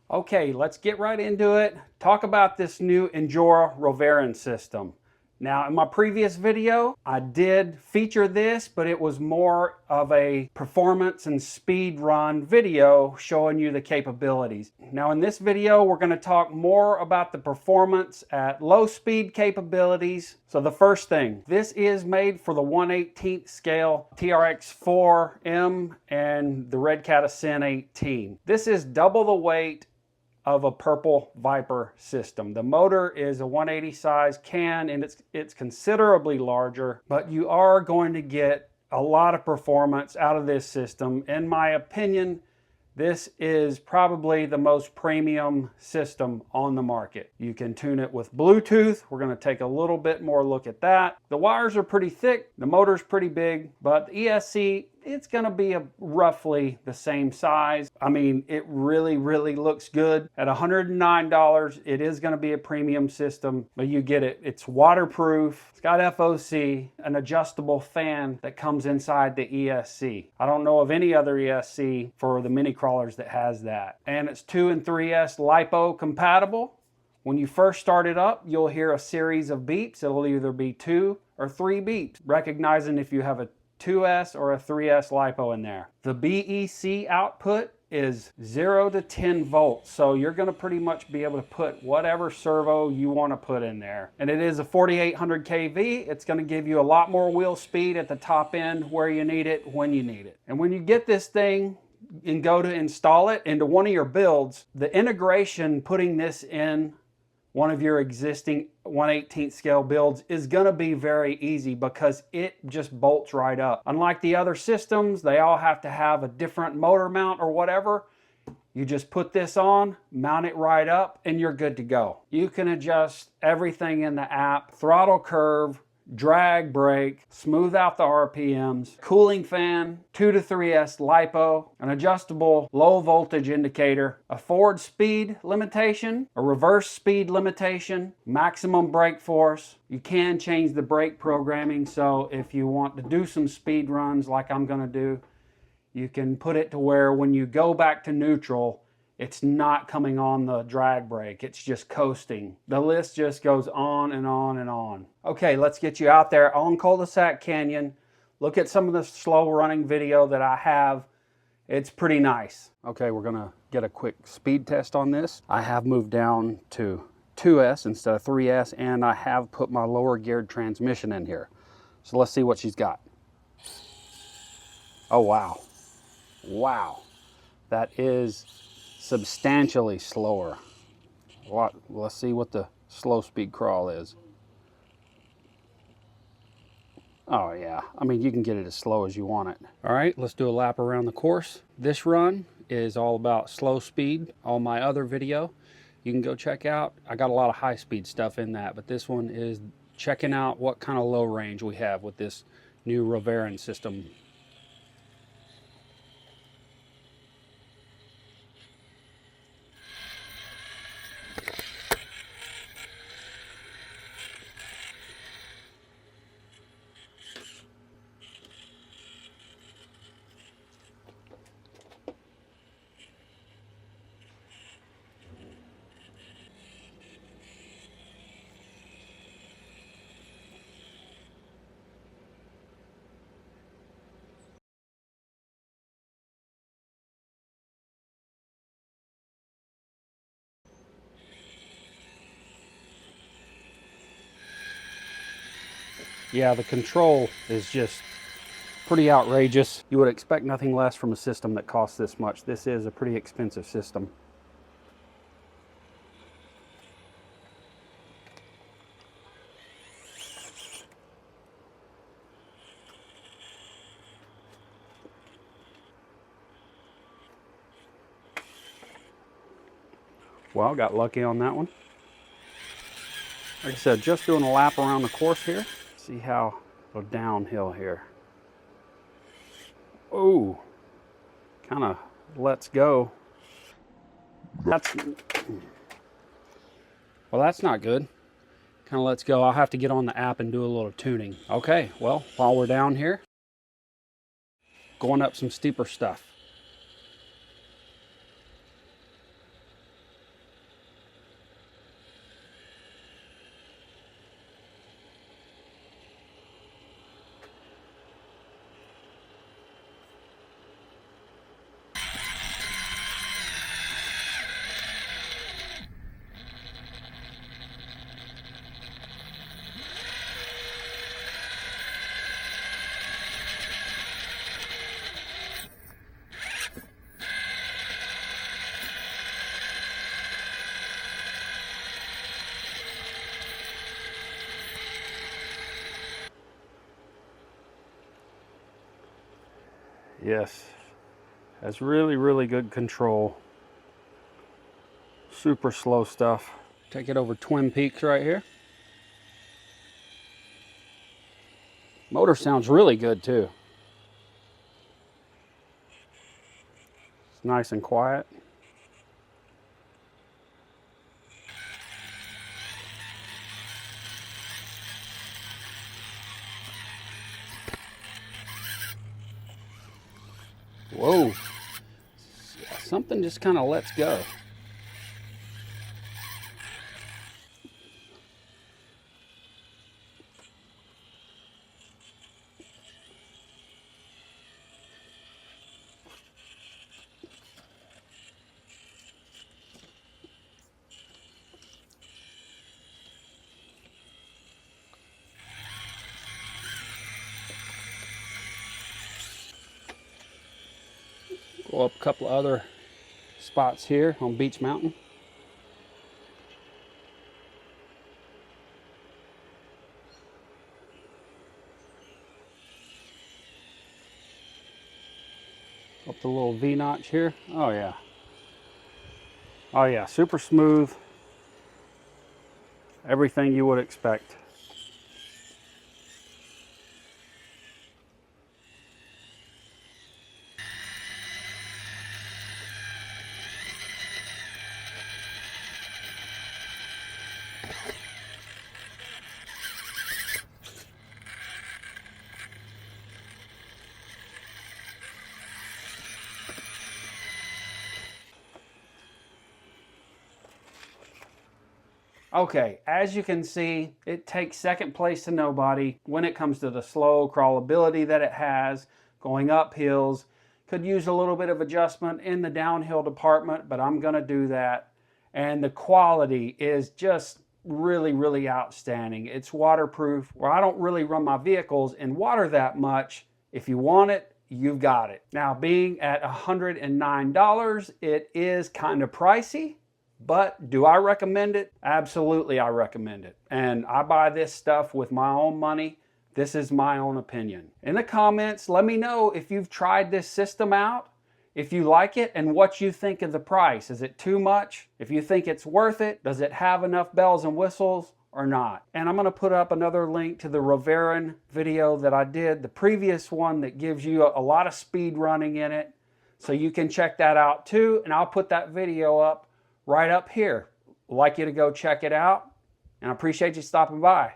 Okay, let's get right into it. Talk about this new Injora Roverin system. Now, in my previous video, I did feature this, but it was more of a performance and speed run video showing you the capabilities. Now, in this video, we're going to talk more about the performance at low speed capabilities. So the first thing, this is made for the 1/18th scale TRX-4M and the Red Cat Ascent 18. This is double the weight of a Purple Viper system. The motor is a 180 size can and it's considerably larger, but you are going to get a lot of performance out of this system. In my opinion, this is probably the most premium system on the market. You can tune it with Bluetooth. We're going to take a little bit more look at that. The wires are pretty thick, the motor's pretty big, but the ESC, it's going to be roughly the same size. I mean, it really looks good. At $109, it is going to be a premium system, but you get it. It's waterproof. It's got FOC, an adjustable fan that comes inside the ESC. I don't know of any other ESC for the mini crawlers that has that. And it's 2 and 3S LiPo compatible. When you first start it up, you'll hear a series of beeps. It'll either be 2 or 3 beeps, recognizing if you have a 2S or a 3S LiPo in there. The BEC output is 0 to 10 volts, so you're going to pretty much be able to put whatever servo you want to put in there. And it is a 4800 kV. It's going to give you a lot more wheel speed at the top end where you need it, when you need it. And when you get this thing and go to install it into one of your builds, the integration putting this in one of your existing 1/18th scale builds is going to be very easy because it just bolts right up. Unlike the other systems, they all have to have a different motor mount or whatever. You just put this on, mount it right up, and you're good to go. You can adjust everything in the app: throttle curve, drag brake, smooth out the RPMs, cooling fan, 2 to 3S LiPo, an adjustable low voltage indicator, a forward speed limitation, a reverse speed limitation, maximum brake force. You can change the brake programming, so if you want to do some speed runs like I'm going to do, you can put it to where when you go back to neutral, it's not coming on the drag brake, it's just coasting. The list just goes on and on and on. Okay, let's get you out there on Cul-de-sac Canyon. Look at some of the slow running video that I have. It's pretty nice. Okay, we're gonna get a quick speed test on this. I have moved down to 2S instead of 3S, and I have put my lower geared transmission in here. So let's see what she's got. Oh, wow. Wow. That is substantially slower. Let's see what the slow speed crawl is. Oh yeah, I mean, you can get it as slow as you want it. All right, let's do a lap around the course. This run is all about slow speed. On my other video, you can go check out. I got a lot of high speed stuff in that, but this one is checking out what kind of low range we have with this new Roverin system. Yeah, the control is just pretty outrageous. You would expect nothing less from a system that costs this much. This is a pretty expensive system. Well, got lucky on that one. Like I said, just doing a lap around the course here. See how go downhill here. Ooh, kind of lets go. Well, that's not good. Kind of lets go. I'll have to get on the app and do a little tuning. Okay, well, while we're down here, going up some steeper stuff. Yes, has really, really good control. Super slow stuff. Take it over Twin Peaks right here. Motor sounds really good too. It's nice and quiet. Whoa, something just kind of lets go. Go up a couple of other spots here on Beach Mountain. Up the little V-notch here. Oh yeah. Oh yeah, super smooth. Everything you would expect. Okay, as you can see, it takes second place to nobody when it comes to the slow crawlability that it has, going up hills. Could use a little bit of adjustment in the downhill department, but I'm gonna do that. And the quality is just really, really outstanding. It's waterproof, where I don't really run my vehicles in water that much. If you want it, you've got it. Now, being at $109, it is kind of pricey. But do I recommend it? Absolutely, I recommend it. And I buy this stuff with my own money. This is my own opinion. In the comments, let me know if you've tried this system out, if you like it, and what you think of the price. Is it too much? If you think it's worth it, does it have enough bells and whistles or not? And I'm gonna put up another link to the Roverin video that I did, the previous one that gives you a lot of speed running in it. So you can check that out too, and I'll put that video up right up here. I'd like you to go check it out, and I appreciate you stopping by.